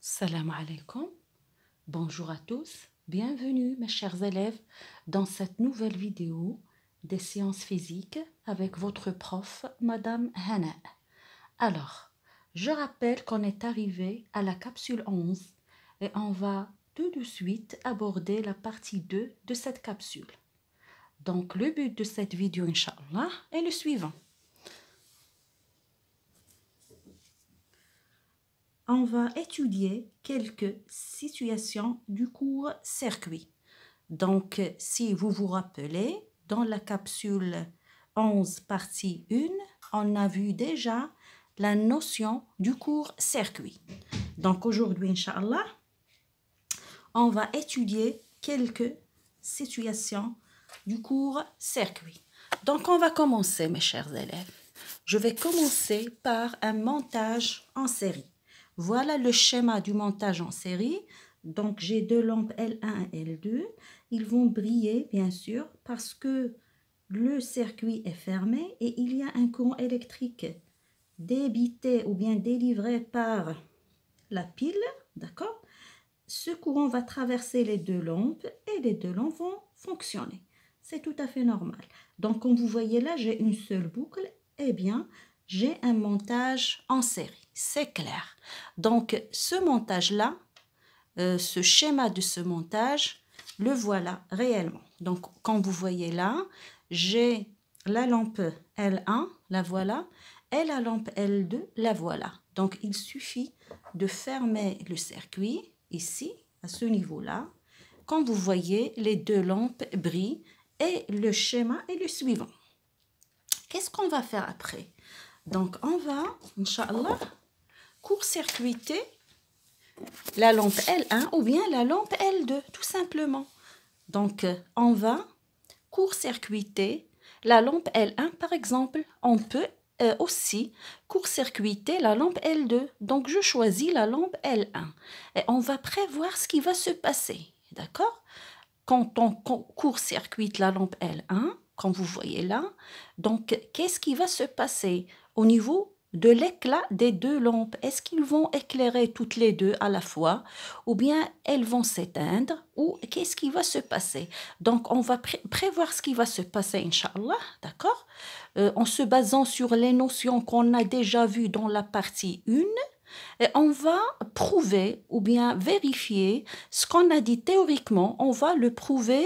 Salam alaikum, bonjour à tous, bienvenue mes chers élèves dans cette nouvelle vidéo des sciences physiques avec votre prof Madame Hana. Alors, je rappelle qu'on est arrivé à la capsule 11 et on va tout de suite aborder la partie 2 de cette capsule. Donc le but de cette vidéo, Inch'Allah, est le suivant. On va étudier quelques situations du cours circuit. Donc, si vous vous rappelez, dans la capsule 11, partie 1, on a vu déjà la notion du cours circuit. Donc, aujourd'hui, Inch'Allah, on va étudier quelques situations du cours circuit. Donc, on va commencer, mes chers élèves. Je vais commencer par un montage en série. Voilà le schéma du montage en série. Donc, j'ai deux lampes L1 et L2. Ils vont briller, bien sûr, parce que le circuit est fermé et il y a un courant électrique débité ou bien délivré par la pile, d'accord? Ce courant va traverser les deux lampes et les deux lampes vont fonctionner. C'est tout à fait normal. Donc, comme vous voyez là, j'ai une seule boucle. Eh bien, j'ai un montage en série. C'est clair. Donc, ce montage-là, ce schéma de ce montage, le voilà réellement. Donc, comme vous voyez là, j'ai la lampe L1, la voilà, et la lampe L2, la voilà. Donc, il suffit de fermer le circuit ici, à ce niveau-là. Comme vous voyez, les deux lampes brillent et le schéma est le suivant. Qu'est-ce qu'on va faire après? Donc, on va, Inch'Allah, court-circuiter la lampe L1 ou bien la lampe L2, tout simplement. Donc, on va court-circuiter la lampe L1, par exemple. On peut aussi court-circuiter la lampe L2. Donc, je choisis la lampe L1. Et on va prévoir ce qui va se passer. D'accord? Quand on court-circuite la lampe L1, comme vous voyez là, donc, qu'est-ce qui va se passer au niveau de l'éclat des deux lampes? Est-ce qu'ils vont éclairer toutes les deux à la fois ou bien elles vont s'éteindre ou qu'est-ce qui va se passer? Donc, on va prévoir ce qui va se passer, Inch'Allah, d'accord? En se basant sur les notions qu'on a déjà vues dans la partie 1, et on va prouver ou bien vérifier ce qu'on a dit théoriquement, on va le prouver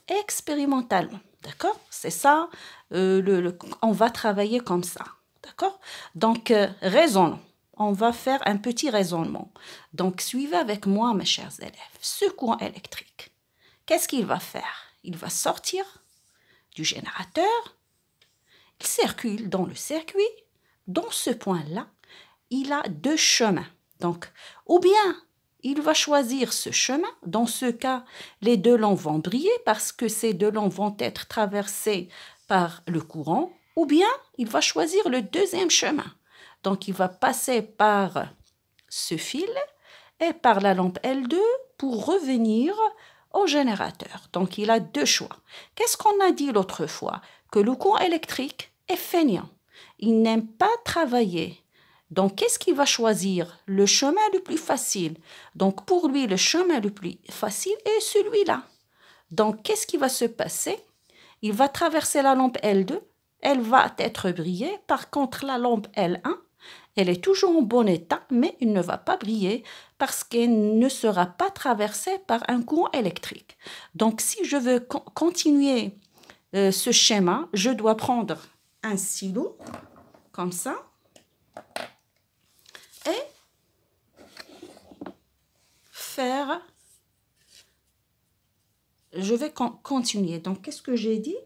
expérimentalement. D'accord? C'est ça, on va travailler comme ça. D'accord? Donc, raisonnons. On va faire un petit raisonnement. Donc, suivez avec moi, mes chers élèves. Ce courant électrique, qu'est-ce qu'il va faire? Il va sortir du générateur, il circule dans le circuit. Dans ce point-là, il a deux chemins. Donc, ou bien il va choisir ce chemin. Dans ce cas, les deux lampes vont briller parce que ces deux lampes vont être traversées par le courant. Ou bien il va choisir le deuxième chemin. Donc, il va passer par ce fil et par la lampe L2 pour revenir au générateur. Donc, il a deux choix. Qu'est-ce qu'on a dit l'autre fois? Que le courant électrique est feignant. Il n'aime pas travailler. Donc, qu'est-ce qu'il va choisir? Le chemin le plus facile. Donc, pour lui, le chemin le plus facile est celui-là. Donc, qu'est-ce qui va se passer? Il va traverser la lampe L2. Elle va être brillée. Par contre, la lampe L1, elle est toujours en bon état, mais elle ne va pas briller parce qu'elle ne sera pas traversée par un courant électrique. Donc, si je veux continuer ce schéma, je dois prendre un stylo, comme ça, et faire... Je vais continuer. Donc, qu'est-ce que j'ai dit?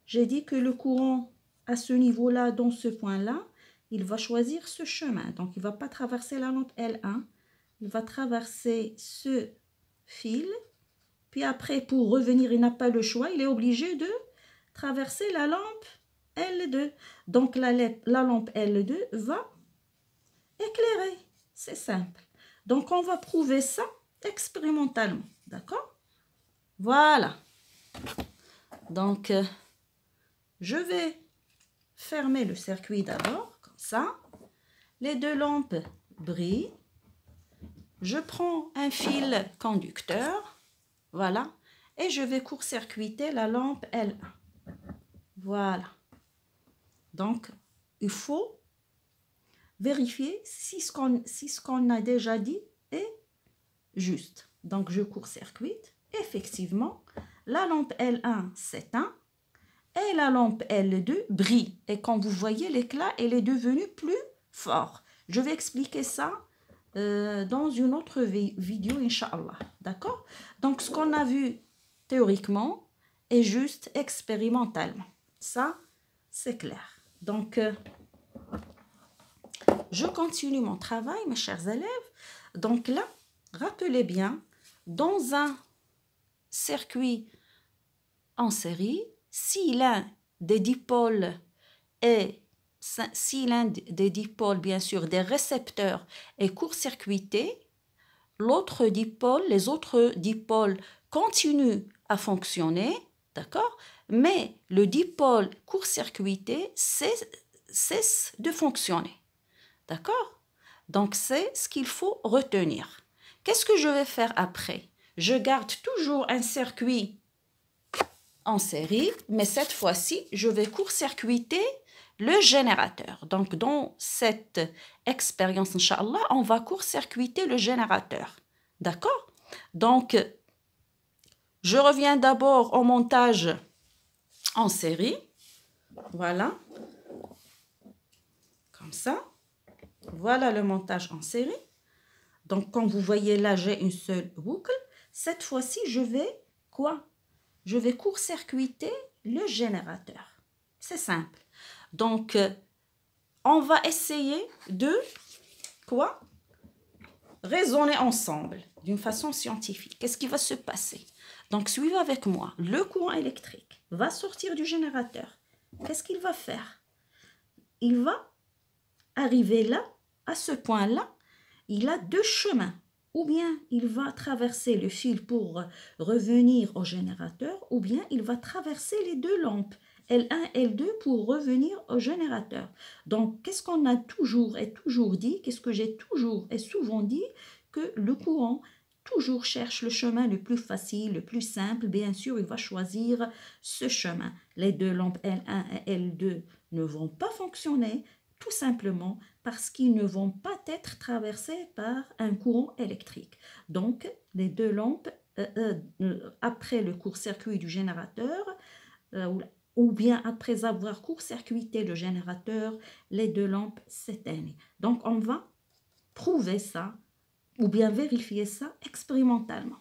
J'ai dit que le courant, à ce niveau-là, dans ce point-là, il va choisir ce chemin. Donc, il ne va pas traverser la lampe L1. Il va traverser ce fil. Puis après, pour revenir, il n'a pas le choix. Il est obligé de traverser la lampe L2. Donc, la lampe L2 va éclairer. C'est simple. Donc, on va prouver ça expérimentalement. D'accord? Voilà. Donc, je vais fermer le circuit d'abord, comme ça. Les deux lampes brillent. je prends un fil conducteur, voilà, et je vais court-circuiter la lampe L1. Voilà. Donc, il faut vérifier si ce qu'on a déjà dit est juste. Donc, je court-circuite. Effectivement, la lampe L1 s'éteint et la lampe L2 brille. Et comme vous voyez, l'éclat, elle est devenu plus fort. Je vais expliquer ça dans une autre vidéo, Inch'Allah. D'accord? Donc, ce qu'on a vu théoriquement est juste expérimentalement. Ça, c'est clair. Donc, je continue mon travail, mes chers élèves. Donc là, rappelez bien, dans un circuit en série, si l'un des dipôles bien sûr, des récepteurs est court-circuité, les autres dipôles continuent à fonctionner, d'accord? Mais le dipôle court-circuité cesse de fonctionner, d'accord? Donc, c'est ce qu'il faut retenir. Qu'est-ce que je vais faire après? Je garde toujours un circuit en série, mais cette fois-ci, je vais court-circuiter le générateur. Donc, dans cette expérience, Inch'Allah, on va court-circuiter le générateur. D'accord? Donc, je reviens d'abord au montage en série. Voilà. Comme ça. Voilà le montage en série. Donc, comme vous voyez là, j'ai une seule boucle. Cette fois-ci, je vais quoi? Je vais court-circuiter le générateur. C'est simple. Donc, on va essayer de quoi? Raisonner ensemble d'une façon scientifique. Qu'est-ce qui va se passer? Donc, suivez avec moi. Le courant électrique va sortir du générateur. Qu'est-ce qu'il va faire? Il va arriver là, à ce point-là. Il a deux chemins. Ou bien il va traverser le fil pour revenir au générateur, ou bien il va traverser les deux lampes, L1 et L2, pour revenir au générateur. Donc, qu'est-ce qu'on a toujours dit, qu'est-ce que j'ai toujours et souvent dit, que le courant toujours cherche le chemin le plus facile, le plus simple. Bien sûr, il va choisir ce chemin. Les deux lampes L1 et L2 ne vont pas fonctionner, tout simplement parce qu'ils ne vont pas être traversés par un courant électrique. Donc, les deux lampes, après le court-circuit du générateur, ou bien après avoir court-circuité le générateur, les deux lampes s'éteignent. Donc, on va prouver ça, ou bien vérifier ça expérimentalement.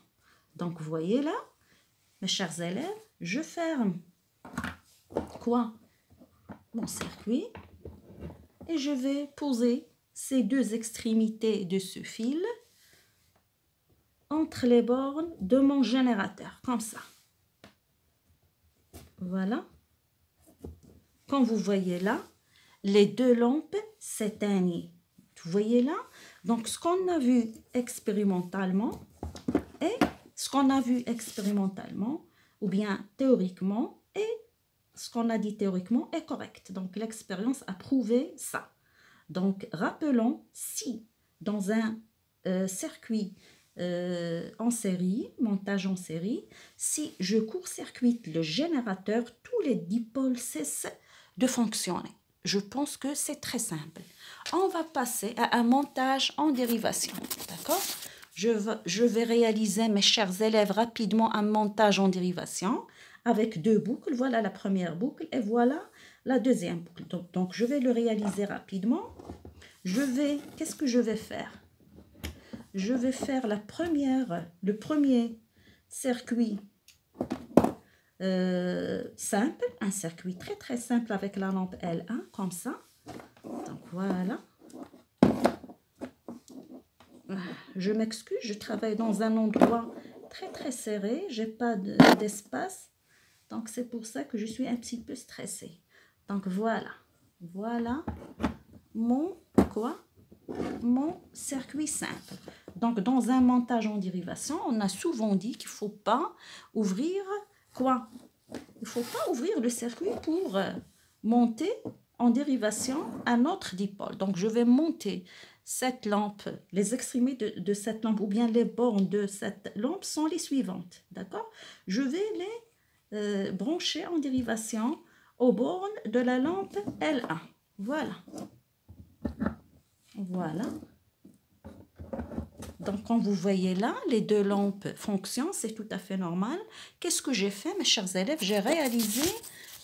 Donc, vous voyez là, mes chers élèves, je ferme quoi? Mon circuit. Et je vais poser ces deux extrémités de ce fil entre les bornes de mon générateur, comme ça. Voilà. Comme vous voyez là, les deux lampes s'éteignent. Vous voyez là? Donc, ce qu'on a vu expérimentalement ou bien théoriquement, et ce qu'on a dit théoriquement est correct. Donc, l'expérience a prouvé ça. Donc, rappelons, si dans un circuit en série, montage en série, si je court-circuite le générateur, tous les dipôles cessent de fonctionner. Je pense que c'est très simple. On va passer à un montage en dérivation. D'accord? Je vais réaliser, mes chers élèves, rapidement un montage en dérivation avec deux boucles. Voilà la première boucle et voilà la deuxième boucle. Donc, je vais le réaliser rapidement. Qu'est-ce que je vais faire? Je vais faire le premier circuit simple, un circuit très très simple avec la lampe L1, comme ça. Donc, voilà. Je m'excuse, je travaille dans un endroit très très serré, j'ai pas d'espace. Donc, c'est pour ça que je suis un petit peu stressée. Donc, voilà. Voilà mon circuit simple. Donc, dans un montage en dérivation, on a souvent dit qu'il ne faut pas ouvrir quoi? Il ne faut pas ouvrir le circuit pour monter en dérivation un autre dipôle. Donc, je vais monter cette lampe, les extrémités de cette lampe ou bien les bornes de cette lampe sont les suivantes, d'accord? Je vais les brancher en dérivation aux bornes de la lampe L1. Voilà. Voilà. Donc, comme vous voyez là, les deux lampes fonctionnent, c'est tout à fait normal. Qu'est-ce que j'ai fait, mes chers élèves? J'ai réalisé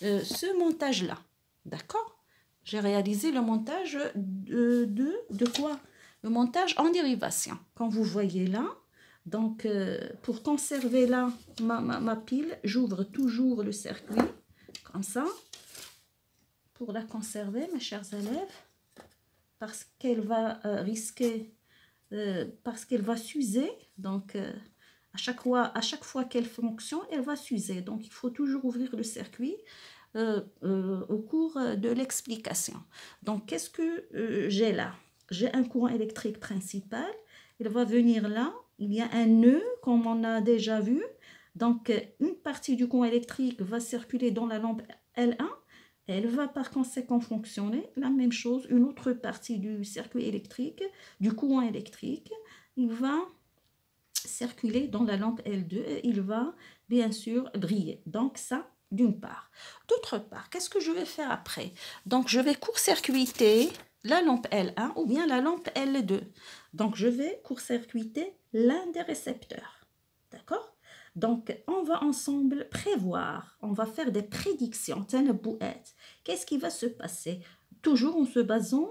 ce montage-là, d'accord? J'ai réalisé le montage de quoi? Le montage en dérivation. Comme vous voyez là, donc pour conserver là ma pile, j'ouvre toujours le circuit, comme ça, pour la conserver, mes chers élèves, parce qu'elle va risquer... parce qu'elle va s'user, donc à chaque fois qu'elle fonctionne, elle va s'user. Donc il faut toujours ouvrir le circuit au cours de l'explication. Donc qu'est-ce que j'ai là? J'ai un courant électrique principal, il va venir là, il y a un nœud comme on a déjà vu. Donc une partie du courant électrique va circuler dans la lampe L1. Elle va par conséquent fonctionner. La même chose, une autre partie du circuit électrique, du courant électrique, il va circuler dans la lampe L2 et il va bien sûr briller. Donc ça, d'une part. D'autre part, qu'est-ce que je vais faire après? Donc je vais court-circuiter la lampe L1 ou bien la lampe L2. Donc je vais court-circuiter l'un des récepteurs. D'accord? Donc, on va ensemble prévoir, on va faire des prédictions. Qu'est-ce qui va se passer? Toujours en se basant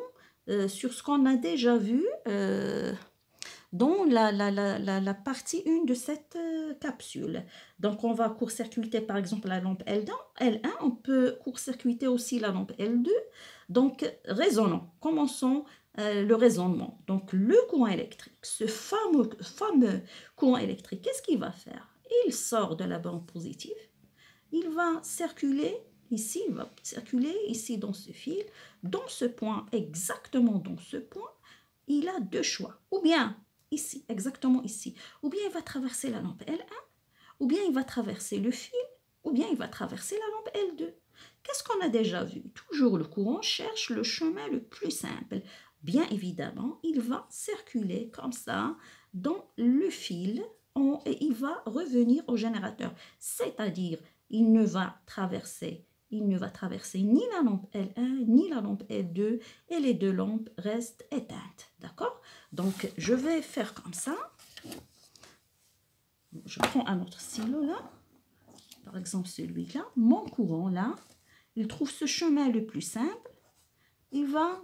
sur ce qu'on a déjà vu dans la partie 1 de cette capsule. Donc, on va court-circuiter par exemple la lampe L1, on peut court-circuiter aussi la lampe L2. Donc, raisonnons. Commençons le raisonnement. Donc, le courant électrique, ce fameux courant électrique, qu'est-ce qu'il va faire? Il sort de la borne positive, il va circuler ici, il va circuler ici dans ce fil, dans ce point, exactement dans ce point, il a deux choix, ou bien ici, exactement ici, ou bien il va traverser la lampe L1, ou bien il va traverser le fil, ou bien il va traverser la lampe L2. Qu'est-ce qu'on a déjà vu? Toujours le courant cherche le chemin le plus simple. Bien évidemment, il va circuler comme ça dans le fil, et il va revenir au générateur. C'est-à-dire, il ne va traverser ni la lampe L1 ni la lampe L2 et les deux lampes restent éteintes. D'accord? Donc, je vais faire comme ça. Je prends un autre stylo là. Par exemple, celui-là. Mon courant là, il trouve ce chemin le plus simple. Il va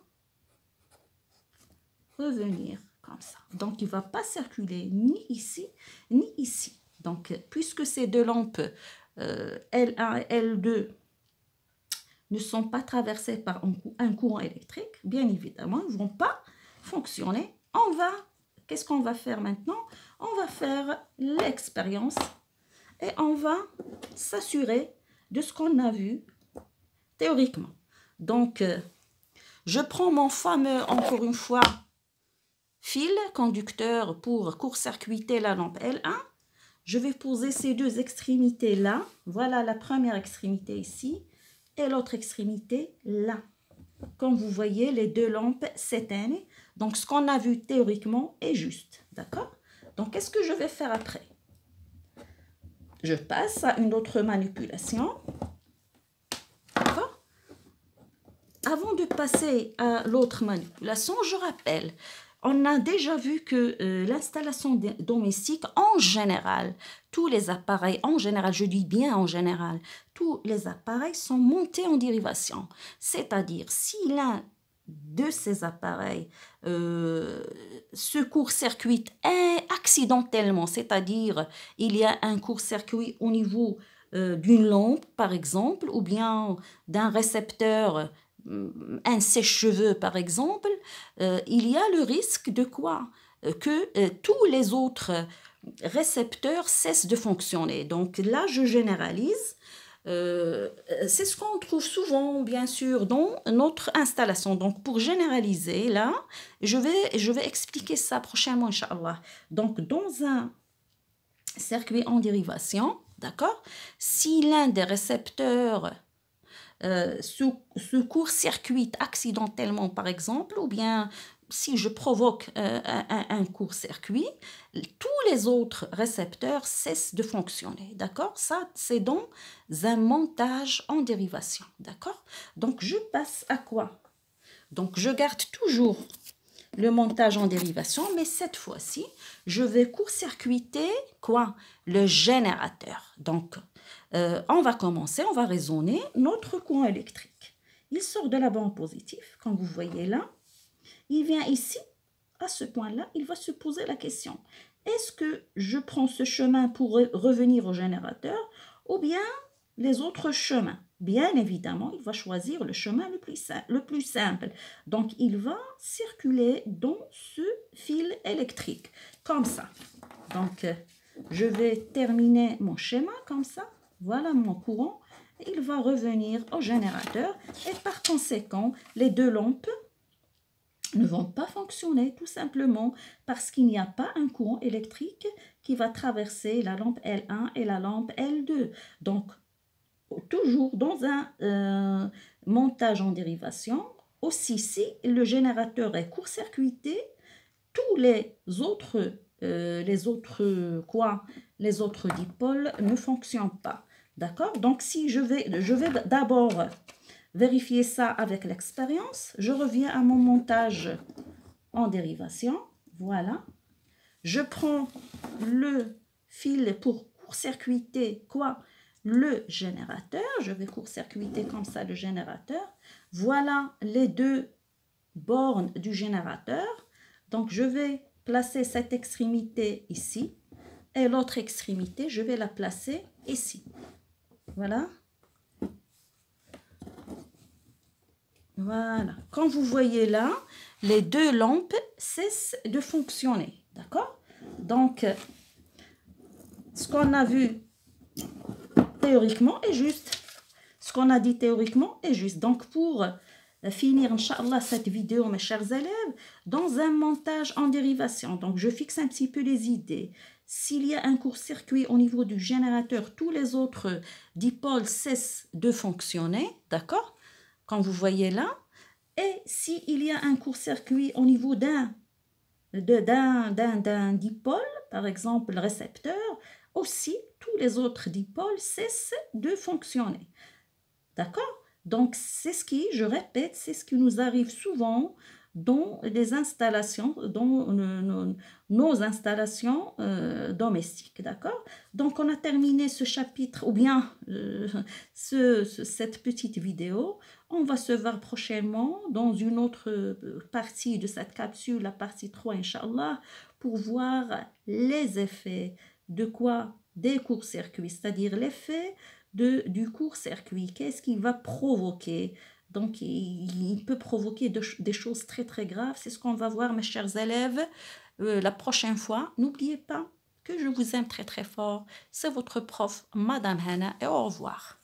revenir comme ça. Donc, il ne va pas circuler ni ici, ni ici. Donc, puisque ces deux lampes L1 et L2 ne sont pas traversées par un courant électrique, bien évidemment, ils ne vont pas fonctionner. Qu'est-ce qu'on va faire maintenant? On va faire l'expérience et on va s'assurer de ce qu'on a vu théoriquement. Donc, je prends mon fameux, encore une fois, fil conducteur pour court-circuiter la lampe L1. Je vais poser ces deux extrémités là. Voilà la première extrémité ici et l'autre extrémité là. Comme vous voyez, les deux lampes s'éteignent. Donc, ce qu'on a vu théoriquement est juste. D'accord? Donc, qu'est-ce que je vais faire après? Je passe à une autre manipulation. D'accord? Avant de passer à l'autre manipulation, je rappelle, on a déjà vu que l'installation domestique, en général, tous les appareils, en général, je dis bien en général, tous les appareils sont montés en dérivation. C'est-à-dire, si l'un de ces appareils se court-circuite accidentellement, c'est-à-dire il y a un court-circuit au niveau d'une lampe, par exemple, ou bien d'un récepteur, un sèche-cheveux par exemple, il y a le risque de quoi? Que tous les autres récepteurs cessent de fonctionner. Donc là, je généralise. C'est ce qu'on trouve souvent, bien sûr, dans notre installation. Donc, pour généraliser, là, je vais expliquer ça prochainement, Inch'Allah. Donc, dans un circuit en dérivation, d'accord, si l'un des récepteurs se court-circuite accidentellement, par exemple, ou bien si je provoque un court-circuit, tous les autres récepteurs cessent de fonctionner, d'accord? Ça, c'est dans un montage en dérivation, d'accord? Donc, je passe à quoi? Donc, je garde toujours le montage en dérivation, mais cette fois-ci, je vais court-circuiter quoi? Le générateur. Donc, on va commencer, on va raisonner notre courant électrique. Il sort de la bande positive, comme vous voyez là. Il vient ici, à ce point-là, il va se poser la question. Est-ce que je prends ce chemin pour revenir au générateur ou bien les autres chemins? Bien évidemment, il va choisir le chemin le plus simple. Donc, il va circuler dans ce fil électrique, comme ça. Donc, je vais terminer mon schéma comme ça. Voilà mon courant. Il va revenir au générateur et par conséquent, les deux lampes ne vont pas fonctionner tout simplement parce qu'il n'y a pas un courant électrique qui va traverser la lampe L1 et la lampe L2. Donc, toujours dans un montage en dérivation, aussi si le générateur est court-circuité, tous les autres dipôles ne fonctionnent pas. D'accord? Donc, si je vais d'abord vérifier ça avec l'expérience. Je reviens à mon montage en dérivation. Voilà. Je prends le fil pour court-circuiter quoi? Le générateur. Je vais court-circuiter comme ça le générateur. Voilà les deux bornes du générateur. Donc, je vais placer cette extrémité ici et l'autre extrémité, je vais la placer ici. Voilà. Voilà. Comme vous voyez là, les deux lampes cessent de fonctionner. D'accord? Donc, ce qu'on a vu théoriquement est juste. Ce qu'on a dit théoriquement est juste. Donc, pour finir, Inch'Allah, cette vidéo, mes chers élèves, dans un montage en dérivation. Donc, je fixe un petit peu les idées. S'il y a un court-circuit au niveau du générateur, tous les autres dipôles cessent de fonctionner. D'accord? Comme vous voyez là, et s'il y a un court-circuit au niveau d'un dipôle, par exemple le récepteur, aussi tous les autres dipôles cessent de fonctionner. D'accord? Donc c'est ce qui, je répète, c'est ce qui nous arrive souvent dans les installations, dans nos installations domestiques, d'accord? Donc, on a terminé ce chapitre, ou bien cette petite vidéo. On va se voir prochainement dans une autre partie de cette capsule, la partie 3, Inch'Allah, pour voir les effets de quoi? Des courts-circuits, c'est-à-dire l'effet du court-circuit. Qu'est-ce qu'il va provoquer? Donc, il peut provoquer des choses très, très graves. C'est ce qu'on va voir, mes chers élèves, la prochaine fois. N'oubliez pas que je vous aime très, très fort. C'est votre prof, Madame Hana, et au revoir.